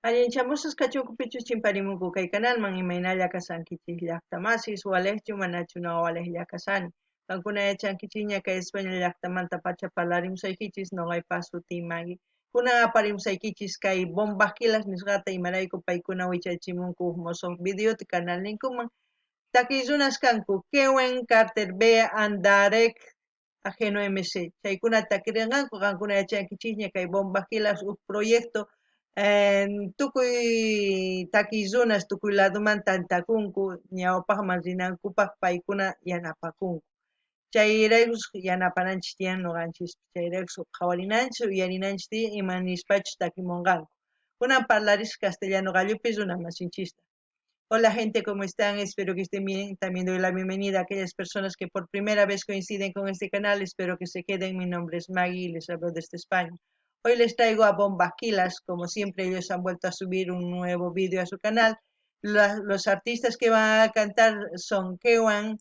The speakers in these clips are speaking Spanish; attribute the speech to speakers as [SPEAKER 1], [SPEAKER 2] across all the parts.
[SPEAKER 1] Allinchamusas kachukupichu chimparimunku kay kanalman imaynalla kasankichis llaqtamasis walejchu manachu walejlla kasani. Kankuna yachankichis kay España llaqtamanta pacha parlarimsaykichis noqaypas sutiymagi. Kunan aparimsaykichis kay bombas kilas nisqata imarayku paykuna wichaychimunku mosoq videota canal ninkuman. Takiyunas kanku Kewen Carter B Andarek ajeno MC. Chaykuna takirinqanku qankuna yachankichis kay bombas kilas proyecto tukuy takiyunas tukuy ladumanta antakunku ñawpaqman rinankupaq paykuna yanapakunku. Chayraykus yanapananchis tiyan nuqanchis. Chayraykus qhawarinanchis uyarinanchis tiyan ima nispachus takimunqanku. Kunan parlarish castellano gallupi runa masinchista. Hola gente, ¿cómo están? Espero que estén bien. También doy la bienvenida a aquellas personas que por primera vez coinciden con este canal. Espero que se queden. Mi nombre es Maggie y les hablo desde España. Hoy les traigo a Bombaquilas. Como siempre, ellos han vuelto a subir un nuevo vídeo a su canal. Los artistas que van a cantar son Kewan,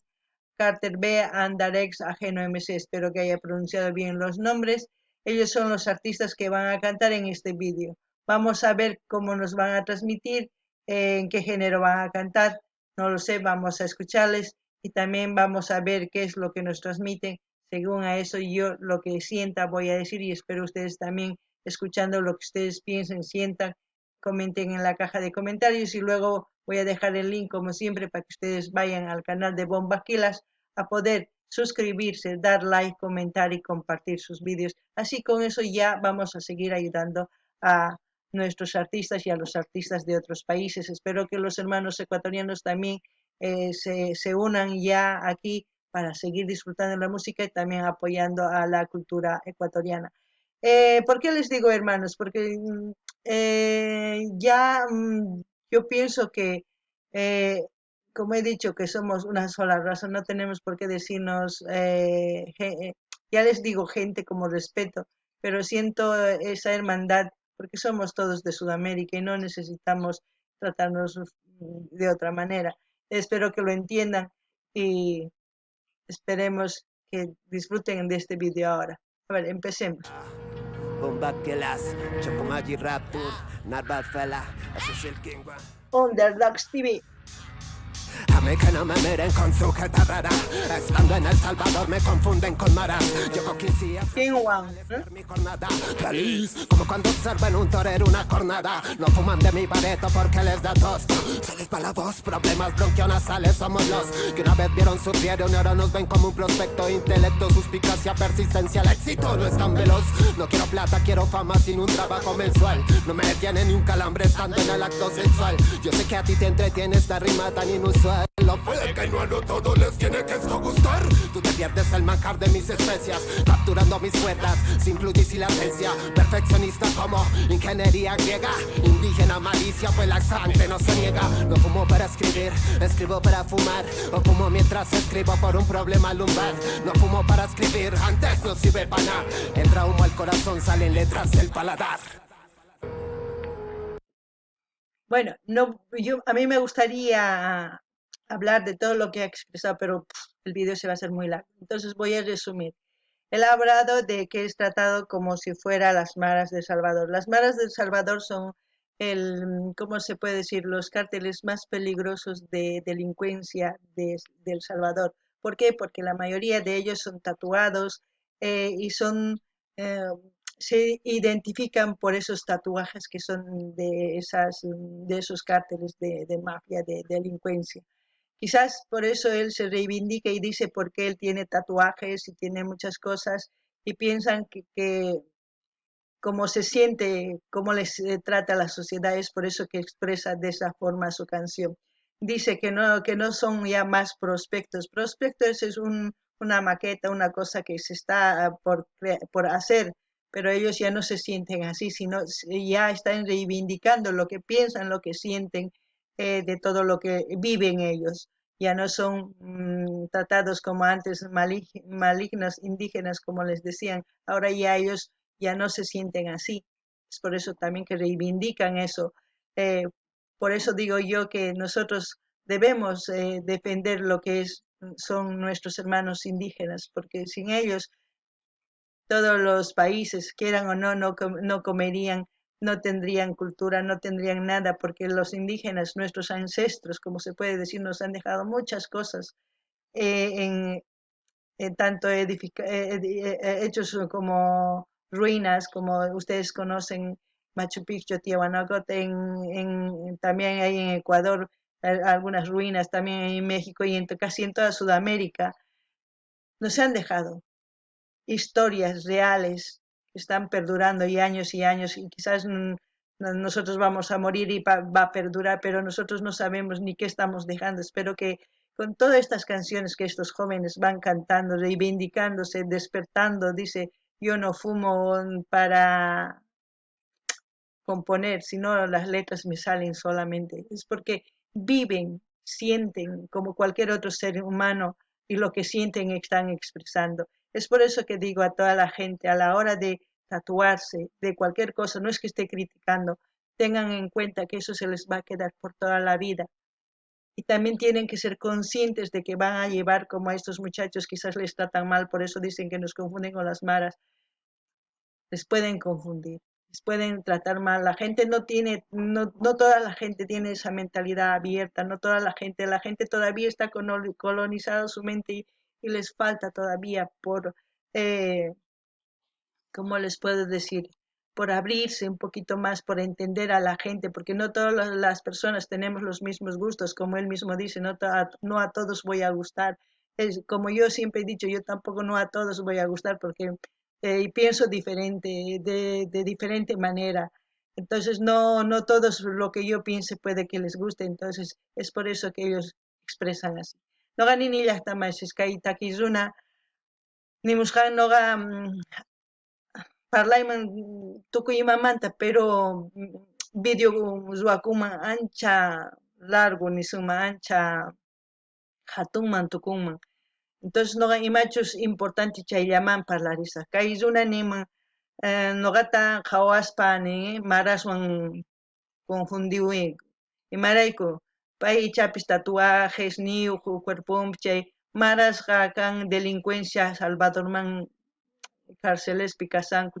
[SPEAKER 1] Carter B, Andarex, Ajeno MC. Espero que haya pronunciado bien los nombres. Ellos son los artistas que van a cantar en este vídeo. Vamos a ver cómo nos van a transmitir, en qué género van a cantar. No lo sé, vamos a escucharles y también vamos a ver qué es lo que nos transmiten. Según a eso yo lo que sienta voy a decir y espero ustedes también escuchando lo que ustedes piensen, sientan, comenten en la caja de comentarios y luego voy a dejar el link como siempre para que ustedes vayan al canal de Bombaquilas a poder suscribirse, dar like, comentar y compartir sus vídeos. Así con eso ya vamos a seguir ayudando a nuestros artistas y a los artistas de otros países. Espero que los hermanos ecuatorianos también se unan ya aquí para seguir disfrutando de la música y también apoyando a la cultura ecuatoriana. ¿Por qué les digo hermanos? Porque ya yo pienso que, eh, como he dicho, que somos una sola raza, no tenemos por qué decirnos, ya les digo gente como respeto, pero siento esa hermandad porque somos todos de Sudamérica y no necesitamos tratarnos de otra manera. Espero que lo entiendan y esperemos que disfruten de este video ahora. A ver, empecemos.
[SPEAKER 2] Bomba que las Chocomagi Raptor, Narva Fela, ese es el King One.
[SPEAKER 1] Underdogs TV.
[SPEAKER 2] A mí que no me miren con su jeta rara. Estando en El Salvador me confunden con maras. Llevo 15 días
[SPEAKER 1] King One.
[SPEAKER 2] mi jornada. Feliz, como cuando observan un torero una cornada. No fuman de mi bareto porque les da tos. Se les va la voz, problemas bronquionasales somos los que una vez vieron sufrieron y ahora nos ven como un prospecto. Intelecto, suspicacia, persistencia, el éxito no es tan veloz. No quiero plata, quiero fama sin un trabajo mensual. No me detiene ni un calambre estando en el acto sexual. Yo sé que a ti te entretiene esta rima tan inusual. Lo puede que no a no todo les tiene que esto gustar. Tú te pierdes el manjar de mis especias, capturando mis cuerdas, sin fluidez y latencia. Perfeccionista como ingeniería griega, indígena malicia, pues la sangre no se niega. No fumo para escribir, escribo para fumar. O fumo mientras escribo por un problema lumbar. No fumo para escribir, antes no sirve para nada. Entra humo al corazón, salen letras del paladar.
[SPEAKER 1] Bueno, no, a mí me gustaría hablar de todo lo que ha expresado, pero el video se va a hacer muy largo. Entonces voy a resumir. Él ha hablado de que es tratado como si fuera las maras de Salvador. Las maras de Salvador son ¿cómo se puede decir? Los cárteles más peligrosos de delincuencia de El Salvador. ¿Por qué? Porque la mayoría de ellos son tatuados y eh, se identifican por esos tatuajes que son de esos cárteles de mafia, de delincuencia. Quizás por eso él se reivindica y dice por qué él tiene tatuajes y tiene muchas cosas y piensan que cómo se siente, cómo les trata la sociedad, es por eso que expresa de esa forma su canción. Dice que no son ya más prospectos. Prospectos es una maqueta, una cosa que se está por hacer, pero ellos ya no se sienten así, sino ya están reivindicando lo que piensan, lo que sienten, de todo lo que viven ellos. Ya no son tratados como antes malignos indígenas, como les decían. Ahora ya ellos ya no se sienten así. Es por eso también que reivindican eso. Eh, por eso digo yo que nosotros debemos defender lo que son nuestros hermanos indígenas, porque sin ellos todos los países, quieran o no, no comerían no tendrían cultura, no tendrían nada, porque los indígenas, nuestros ancestros, como se puede decir, nos han dejado muchas cosas en tanto hechos como ruinas, como ustedes conocen Machu Picchu, Tiahuanacote, también hay en Ecuador algunas ruinas, también en México y casi en toda Sudamérica. Nos han dejado historias reales que están perdurando y años y quizás nosotros vamos a morir y va a perdurar, pero nosotros no sabemos ni qué estamos dejando. Espero que con todas estas canciones que estos jóvenes van cantando, reivindicándose, despertando, dice, yo no fumo para componer, sino las letras me salen solamente. Es porque viven, sienten como cualquier otro ser humano y lo que sienten están expresando. Es por eso que digo a toda la gente, a la hora de tatuarse, de cualquier cosa, no es que esté criticando, tengan en cuenta que eso se les va a quedar por toda la vida. Y también tienen que ser conscientes de que van a llevar como a estos muchachos, quizás les tratan mal, por eso dicen que nos confunden con las maras, les pueden confundir, les pueden tratar mal. La gente no tiene, no toda la gente tiene esa mentalidad abierta, no toda la gente todavía está colonizada su mente y les falta todavía por, eh, ¿cómo les puedo decir? Por abrirse un poquito más, por entender a la gente, porque no todas las personas tenemos los mismos gustos, como él mismo dice, no a todos voy a gustar. Es, como yo siempre he dicho, yo tampoco no a todos voy a gustar porque pienso diferente, de diferente manera. Entonces, no todos lo que yo piense puede que les guste, entonces es por eso que ellos expresan así. No ganin ni ya más, es que hay taquizuna, ni muscan no Parlayman tukuymamanta, pero video ruwakuman ancha largo nisuma ancha hatunman tukunman. Entonces noqa imachus importante chayllaman parlarisa. Kay runa niman noqata qhawaspa maraswan confundiwi. Imarayku pay ichapis tatuajes niyuq cuerpumpi chay marasqa kan delincuencia Salvadorman carcelespi kasanku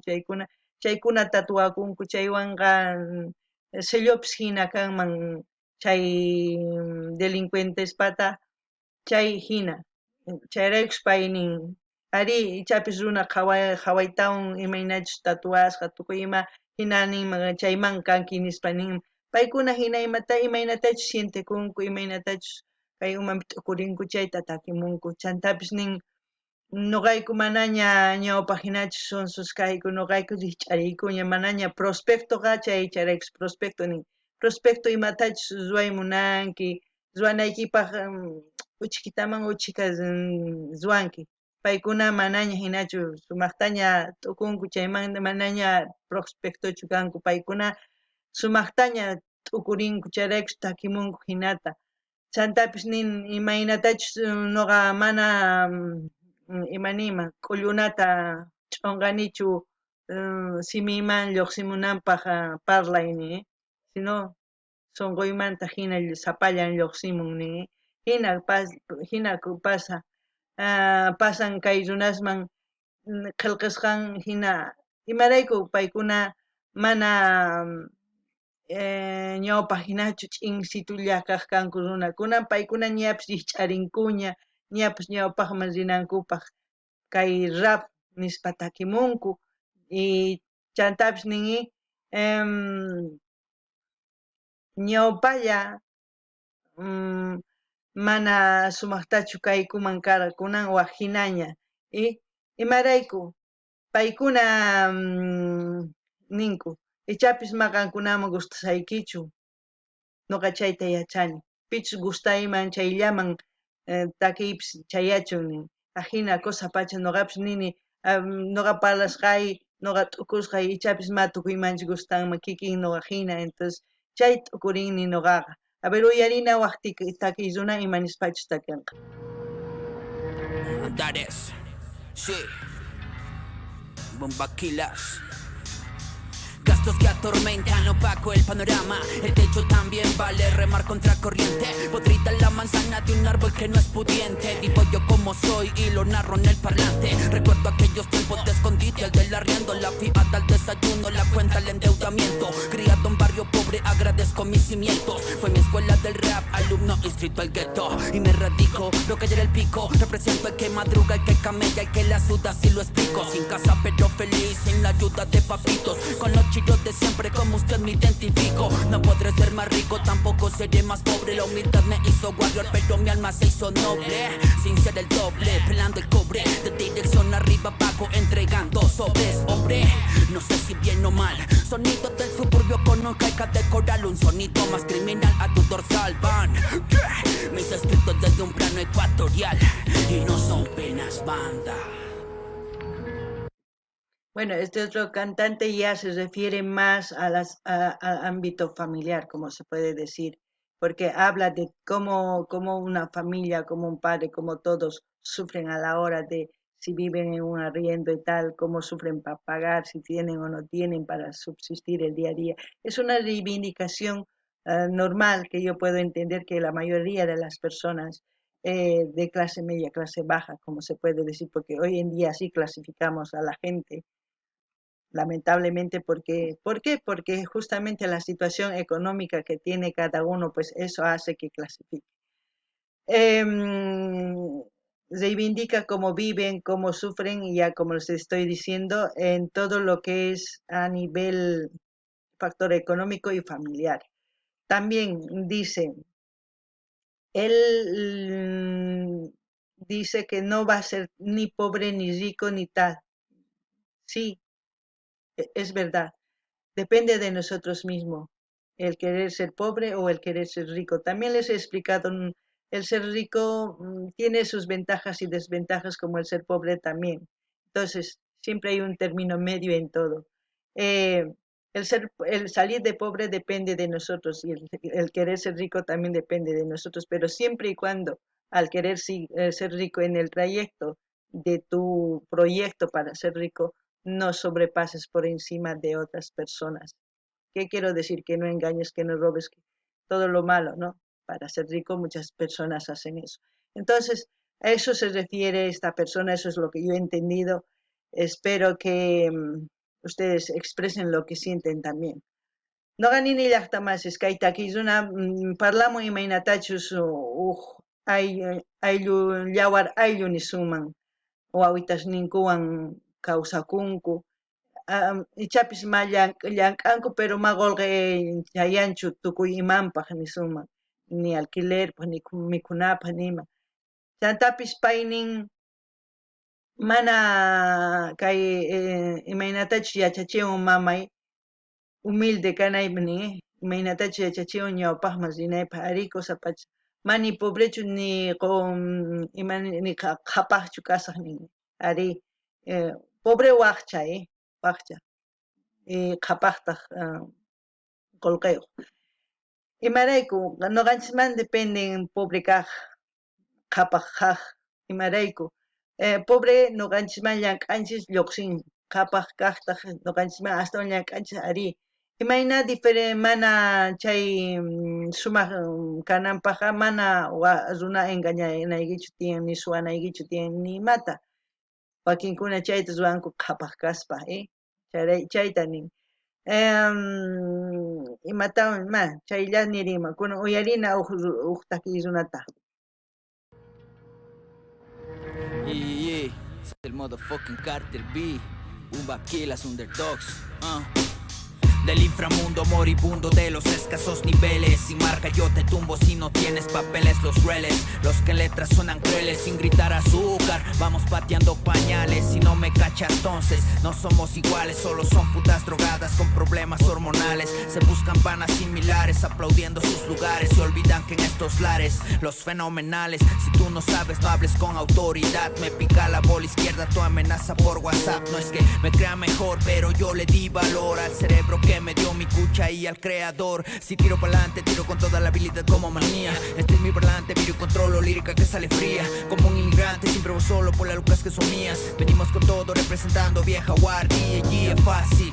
[SPEAKER 1] chaykuna tatuakunku chaywanqa sellopis hina kanman chay delincuentespata chay hina chayraykush pay nin ari ichapis runa qhawaytawan imaynachus tatuasqa tukuy ima hina ninman chayman kanki nispa nin paykuna hina imaynatachus sientikunku imaynatachus kay umanpi t'ukurinku chayta takimunku chantapis nin noqayku manaña ñawpaq hinachu sunsus kayku noqayku rikch'ariykuña manaña prospectoqa chayraykus prospecto nin prospecto imatachus ruwaymunanki ruwanaykipaq uchikitaman uchika ruwanki paykuna manaña hinachu sumaqtaña t'ukunku chaymanta manaña prospectochu kanku paykuna sumaqtaña t'ukurinku chayraykus takimunku hinata chantapis nin imaynatachus noqa mana imanima k'ullunata ch'unqanichu simiyman lluqsimunanpaq parlay ni sino sunquymanta hina sapallan lluqsimun ni hina pasa pasan kay runasman qillqasqan hina imarayku paykuna mana ñawpaq hinachu ch'insituslla kaq kanku runakuna paykuna ñapis rikch'arinkuña ñapis ñawpaqman rinankupaq kay rap nispa takimunku y chantapis ninmi ñawpalla mana sumaqtachu kaykuman kunan waq hinaña y imarayku paykuna ninku ichapis maqankunaman gustasaykichu noqa chayta yachani pichus gustayman chayllaman takiypis chayachun nin ahina cosa pacha noqapis nini noqa parlasqay noqa t'ukusqay ichapis ma tukuymanchik gustanman kikin noqa hina entonces chay t'ukurini noqaqa a ver uyarina waq takiy runa imanispachus takinqa
[SPEAKER 2] That is, sí, bomba killers.
[SPEAKER 3] gastos que atormentan, opaco el panorama. El techo también vale, remar contra corriente. Podrida la manzana de un árbol que no es pudiente. Vivo yo como soy y lo narro en el parlante. Recuerdo aquellos tiempos de escondite, el del arriendo, la fiada al desayuno, la cuenta, el endeudamiento. Criado en barrio pobre, agradezco mis cimientos. Fue mi escuela del rap, alumno inscrito al gueto. Y me radico, lo que ayer el pico. Represento el que madruga, el que camella, el que la suda, si lo explico. Sin casa pero feliz, sin la ayuda de papitos. Con los chillos de siempre, como usted me identifico. No podré ser más rico, tampoco seré más pobre. La humildad me hizo warrior, pero mi alma se hizo noble. Sin ser el doble, pelando el cobre. De dirección arriba abajo, entregando sobres. Hombre, no sé si bien o mal. Sonido del suburbio con un caica de coral. Un sonido más criminal a tu dorsal van. Mis escritos desde un plano ecuatorial. Y no son penas banda.
[SPEAKER 1] Bueno, este otro cantante ya se refiere más al ámbito familiar, como se puede decir, porque habla de cómo una familia, como un padre, como todos sufren a la hora de si viven en un arriendo y tal, cómo sufren para pagar, si tienen o no tienen para subsistir el día a día. Es una reivindicación normal que yo puedo entender que la mayoría de las personas de clase media, clase baja, como se puede decir, porque hoy en día sí clasificamos a la gente lamentablemente. ¿Por qué? Porque justamente la situación económica que tiene cada uno, pues eso hace que clasifique. Reivindica cómo viven, cómo sufren, y ya como les estoy diciendo, en todo lo que es a nivel factor económico y familiar. También él dice que no va a ser ni pobre, ni rico, ni tal. Sí, es verdad. Depende de nosotros mismos, el querer ser pobre o el querer ser rico. También les he explicado, el ser rico tiene sus ventajas y desventajas como el ser pobre también. Entonces, siempre hay un término medio en todo. Eh, el salir de pobre depende de nosotros y el querer ser rico también depende de nosotros, pero siempre y cuando al querer ser rico en el trayecto de tu proyecto para ser rico, no sobrepases por encima de otras personas. ¿Qué quiero decir? Que no engañes, que no robes, que todo lo malo, ¿no? Para ser rico muchas personas hacen eso. Entonces, a eso se refiere esta persona, eso es lo que yo he entendido. Espero que ustedes expresen lo que sienten también. No ganini llaqtamas kayta kizuna parlamu imaynatachus ayllu llawar aylluni suman wawitas ninkuwan kawsakunku. Ichapis ma llank'anku pero ma qolqe chayanchu tukuy imanpaq nisuman ni alquilerpaq ni mikhunapaq nima chantapis paynin mana kay imaynatachus yachachiwan mamay humilde kanaypaq nin imaynatachus yachachiwan ñawpaqman rinaypaq ari kusapach mani pobrechu ni ni qhapaqchu kasaq nin ari pobre waqcha waqcha qhapaqtaq qolqiyuq imarayku nuqanchikman dependen pobre kaq qhapaq kaq imarayku pobre nuqanchikman llank'anchis lluqsin qhapaq kaqtaq nuqanchikman astawan llank'anchis ari imayna mana chay sumaq kananpaqqa mana runa engañanaykichu tiyan ni suwanaykichu tiyan ni imata wakinkuna chayta ruranku qhapaq kaspa chayta nin imatawan chaylla nirima kunan uyarina huk taki runata.
[SPEAKER 3] Yeah, es el motherfucking Carter B. Umbaquilas underdogs. Del inframundo moribundo de los escasos niveles. Sin marca yo te tumbo si no tienes papeles. Los reles, los que en letras suenan crueles. Sin gritar azúcar, vamos pateando pañales. Si no me cachas entonces, no somos iguales. Solo son putas drogadas con problemas hormonales. Se buscan vanas similares, aplaudiendo sus lugares. Se olvidan que en estos lares, los fenomenales. Si tú no sabes, no hables con autoridad. Me pica la bola izquierda, tu amenaza por WhatsApp. No es que me crea mejor, pero yo le di valor al cerebro que me dio mi cucha y al creador. Si tiro pa'lante, tiro con toda la habilidad como manía. Este es mi parlante, miro y controlo lírica que sale fría. Como un inmigrante, siempre voy solo por las lucas que son mías. Venimos con todo representando vieja guardia y es fácil.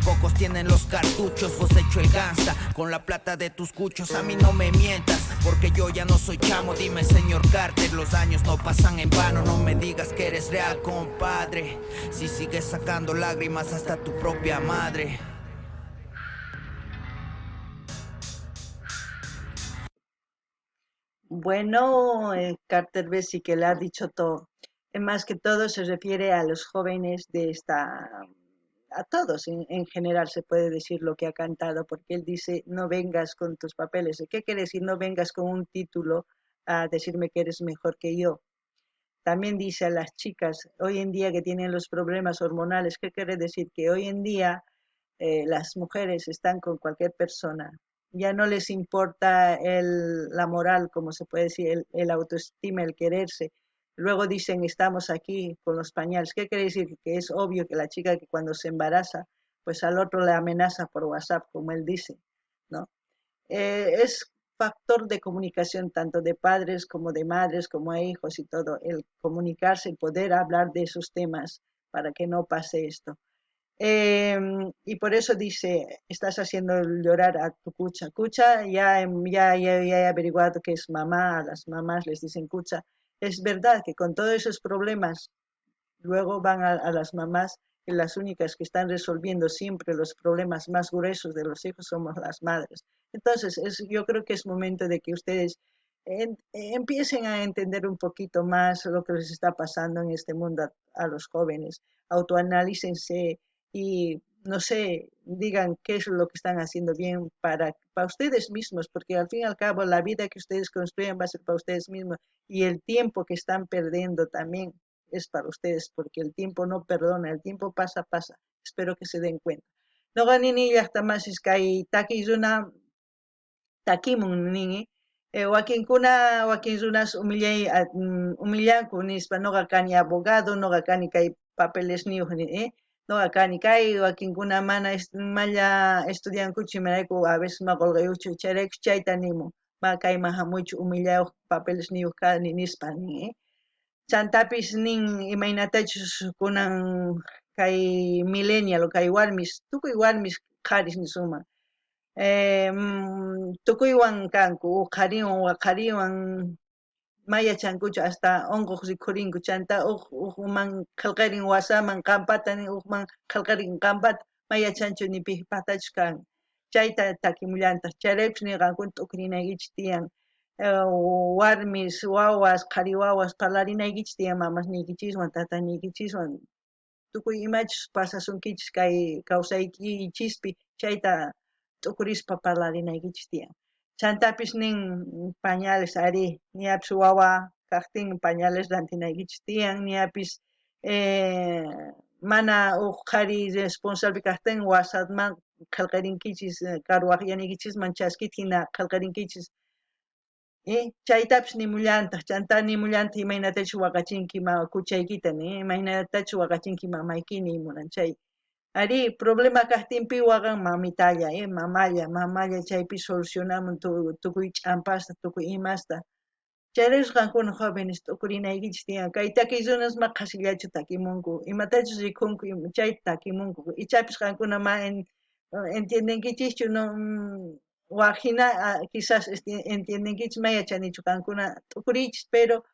[SPEAKER 3] Pocos tienen los cartuchos, vos hecho el gangsta con la plata de tus cuchos. A mí no me mientas, porque yo ya no soy chamo. Dime, señor Carter, los años no pasan en vano. No me digas que eres real, compadre, si sigues sacando lágrimas hasta tu propia madre.
[SPEAKER 1] Bueno, Carter Bessie, que le ha dicho todo. Más que todo se refiere a los jóvenes a todos en general se puede decir lo que ha cantado, porque él dice, no vengas con tus papeles. ¿Qué quiere decir? No vengas con un título a decirme que eres mejor que yo. También dice a las chicas, hoy en día que tienen los problemas hormonales, ¿qué quiere decir? Que hoy en día las mujeres están con cualquier persona. Ya no les importa la moral, como se puede decir, el autoestima, el quererse. Luego dicen, estamos aquí con los pañales. ¿Qué quiere decir? Que es obvio que la chica que cuando se embaraza, pues al otro le amenaza por WhatsApp, como él dice, ¿no? Es factor de comunicación tanto de padres como de madres, como de hijos y todo, el comunicarse y poder hablar de esos temas para que no pase esto. Y por eso dice, estás haciendo llorar a tu cucha. Cucha, ya he averiguado que es mamá, a las mamás les dicen cucha. Es verdad que con todos esos problemas, luego van a las mamás, y las únicas que están resolviendo siempre los problemas más gruesos de los hijos somos las madres. Entonces, yo creo que es momento de que ustedes empiecen a entender un poquito más lo que les está pasando en este mundo a los jóvenes, autoanalícense y, no sé, digan qué es lo que están haciendo bien para ustedes mismos, porque al fin y al cabo la vida que ustedes construyen va a ser para ustedes mismos y el tiempo que están perdiendo también es para ustedes, porque el tiempo no perdona, el tiempo pasa. Espero que se den cuenta. No ganini hasta más es que hay taquizuna takimun nini. Wakin runas humillan kunispa noqa kani abogado, noqa kani kay papeles niyuq noqa kani kay wakinkuna mana malla estudiankuchi imarayku a veces maqolqayuchu chayrayku chayta nimun ma kayman hamuychu humillayuq papeles niyuq kani nispa chantapis nin imaynatachus kunan kay millennial kay warmis tukuy warmis qaris nisuma tukuywan kanku qhariwan waqhariwan mayachankuchu hasta onqoq rikhurinku chanta uqman qillqirin wasaman qampata uqman qillqirin qampata mayachanchu ni pipaqtachus kan chayta takimullantaq chayraypis niqankuna t'uqrinaykichis tiyan warmis wawas qhari wawas parlarinaykichis tiyan mamasniykichiswan tatanikichiswan tukuy imachus pasasunkichis kay kawsaykichispi chayta t'ukurispa parlarinaykichis tiyan chantapis nin pañales ari ñapis wawa kaqtin pañales rantinaykichis tiyan ñapis mana uq qhari responsable kaqtin wasatman qillqirinkichis karuwaqyanikichisman chaskita hina qillqirinkichis chaytapis nimullantaq chanta nimullantaq imaynatachus waqachinki kuchaykita imaynatachus waqachinki mamayki nimunan chay ari problema kaqtinpi waqan mamitalla mamalla chaypi solucionamun tukuy ch'ampasta tukuy imasta chayraykus qankuna jóvenes t'ukurinaykichis tiyan kay takiy runasma qhasillachu takimunku imatachus rikunku chayta takimunku ichapis qankuna ma entiendenkichischu no waqhina quizás entiendenkichis mayachanichu qankuna t'ukuriychis pero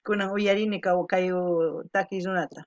[SPEAKER 1] kunan uyarini kay takiy runata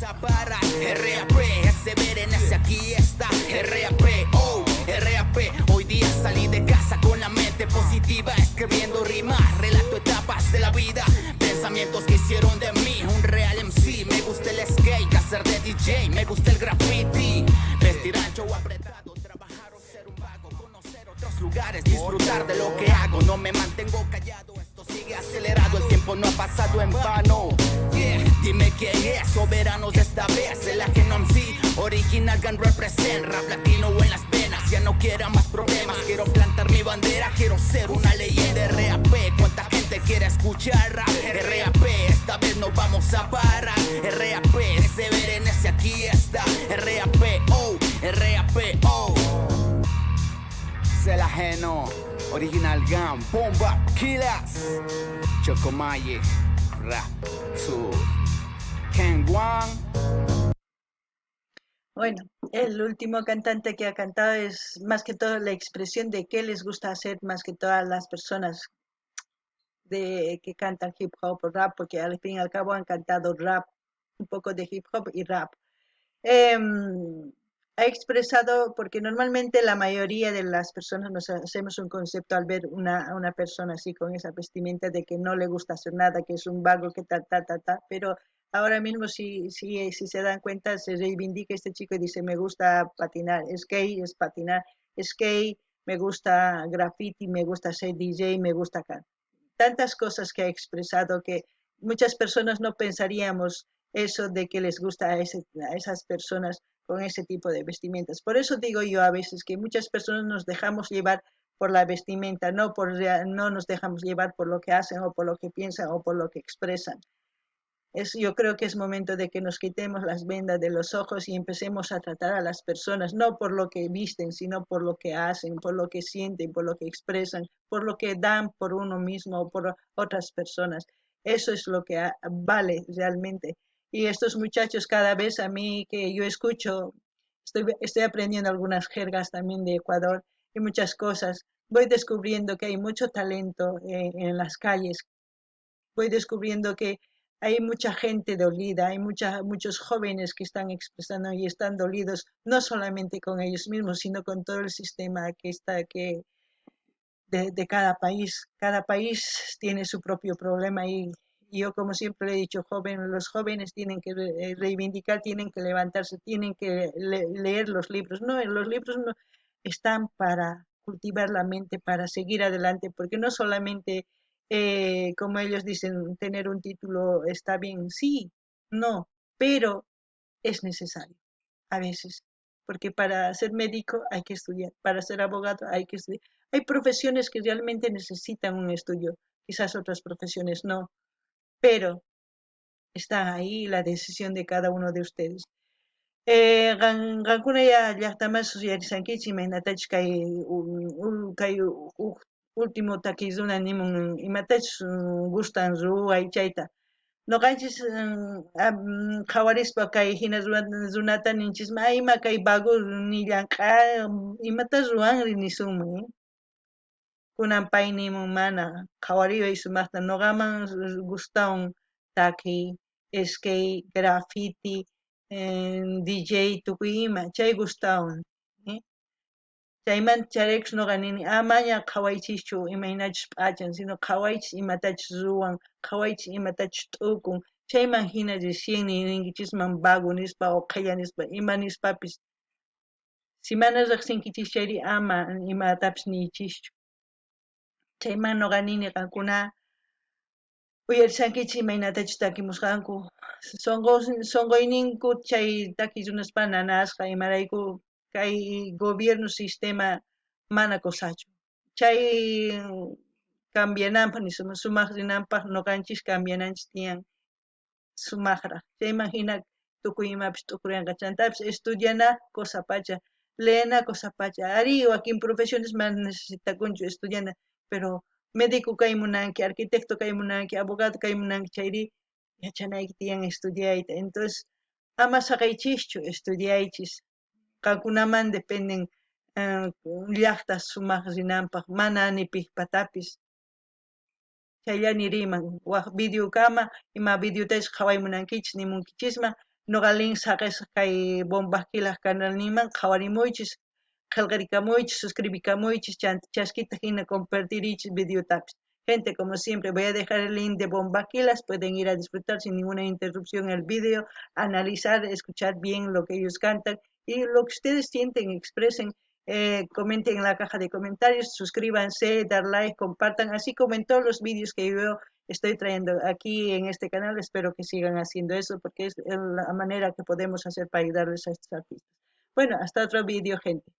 [SPEAKER 3] a parar, RAP, ese ese aquí está, RAP, oh, RAP, hoy día salí de casa con la mente positiva, escribiendo rimas, relato etapas de la vida, pensamientos que hicieron de mí un real MC, me gusta el skate, hacer de DJ, me gusta el graffiti, vestir ancho o apretado, trabajar o ser un vago, conocer otros lugares, disfrutar de lo que hago, no me mantengo callado, esto sigue acelerado, el tiempo no ha pasado en vano. Dime quién es, soberanos esta vez, el ajeno MC, original gun represent, rap latino en las venas, ya no quiero más problemas, quiero plantar mi bandera, quiero ser una leyenda, RAP, cuánta gente quiere escuchar rap, RAP, esta vez no vamos a parar, RAP, ese ese aquí está, RAP, oh, es el ajeno, original gun, bomba, killers, Chocomaye, rap, tour. Ken Wang.
[SPEAKER 1] Bueno, el último cantante que ha cantado es más que todo la expresión de qué les gusta hacer más que todas las personas que cantan hip hop o rap, porque al fin y al cabo han cantado rap, un poco de hip hop y rap. Eh, Ha expresado, porque normalmente la mayoría de las personas nos hacemos un concepto al ver una persona así con esa vestimenta de que no le gusta hacer nada, que es un vago, que pero ahora mismo si se dan cuenta, se reivindica este chico y dice, me gusta patinar, es gay, es patinar, es gay, me gusta graffiti, me gusta ser DJ, me gusta cantar. Tantas cosas que ha expresado que muchas personas no pensaríamos eso de que les gusta a esas personas con ese tipo de vestimentas. Por eso digo yo a veces que muchas personas nos dejamos llevar por la vestimenta, no nos dejamos llevar por lo que hacen o por lo que piensan o por lo que expresan. Yo creo que es momento de que nos quitemos las vendas de los ojos y empecemos a tratar a las personas, no por lo que visten, sino por lo que hacen, por lo que sienten, por lo que expresan, por lo que dan por uno mismo o por otras personas. Eso es lo que vale realmente. Y estos muchachos cada vez a mí que yo escucho, estoy aprendiendo algunas jergas también de Ecuador y muchas cosas. Voy descubriendo que hay mucho talento en las calles, voy descubriendo que hay mucha gente dolida, hay muchos jóvenes que están expresando y están dolidos, no solamente con ellos mismos, sino con todo el sistema de cada país. Cada país tiene su propio problema y yo, como siempre he dicho, los jóvenes tienen que reivindicar, tienen que levantarse, tienen que leer los libros. No, los libros no están para cultivar la mente, para seguir adelante, porque no solamente, como ellos dicen, tener un título está bien, sí, no, pero es necesario a veces, porque para ser médico hay que estudiar, para ser abogado hay que estudiar. Hay profesiones que realmente necesitan un estudio, quizás otras profesiones no, pero está ahí la decisión de cada uno de ustedes. Qankuna ya llaqtamas yarisankichik imaynatachus kay último takisuna nimun imatachus gustan ruway chayta. Noqanchis qhawarispa kay hina runata ninchisma ima kay vago ni llamk'a imata ruwanri nisunman. Kunan pay nimun mana qhawariway sumaqta noqaman gustawan takiy, skate, graffiti, DJ tukuy ima chay gustawan. Chaymanta charaykush noqa nini amaña qhawaychischu imaynachus p'achan, sino qhawaychis imatachus ruwan, qhawaychis imatachus t'ukun, chayman hina rishiyin ninkichisman vago nispa o qhilla nispa ima nispapis. Si mana riqsinkichis chayri ama imatapis niychischu. Chayman noqa nini qankuna uyarishankichis imaynatachus takimusqanku. Sonqoyninku chay takirunaspa nanasqa imarayku kay gobierno sistema mana kusachu. Chay cambiananpaq nispa sumaq rinanpaq noqanchis cambiananchis tiyan sumaqraq. Chayman hina tukuy imapis t'ukurinqa chantapis estudiana kusapacha, leena kusapacha. Ari wakin profesiones mana necesitakunchu estudiana, pero médico kay munanki, arquitecto kay munanki, abogado kay munanki, chayri yachanayki tiyan estudiayta. Entonces, ama saqaychischu estudiaychis. Qankunaman dependen llaqta sumaq rinanpaq, mana ni piqpatapis. Chayllani riman, waq videokama, ima videotash qhawaymunankichis nimunkichisma, noqa link saqisqa kay Bombas Kilaq canal niman qhawarimuychis, qillqarikamuychis, suscribikamuychis, chaskita hina compartirichis videotapis. Gente, como siempre, voy a dejar el link de Bombaquilas, pueden ir a disfrutar sin ninguna interrupción el video, analizar, escuchar bien lo que ellos cantan y lo que ustedes sienten, expresen, comenten en la caja de comentarios, suscríbanse, dar like, compartan, así como en todos los vídeos que yo estoy trayendo aquí en este canal. Espero que sigan haciendo eso porque es la manera que podemos hacer para ayudarles a estos artistas. Bueno, hasta otro vídeo, gente.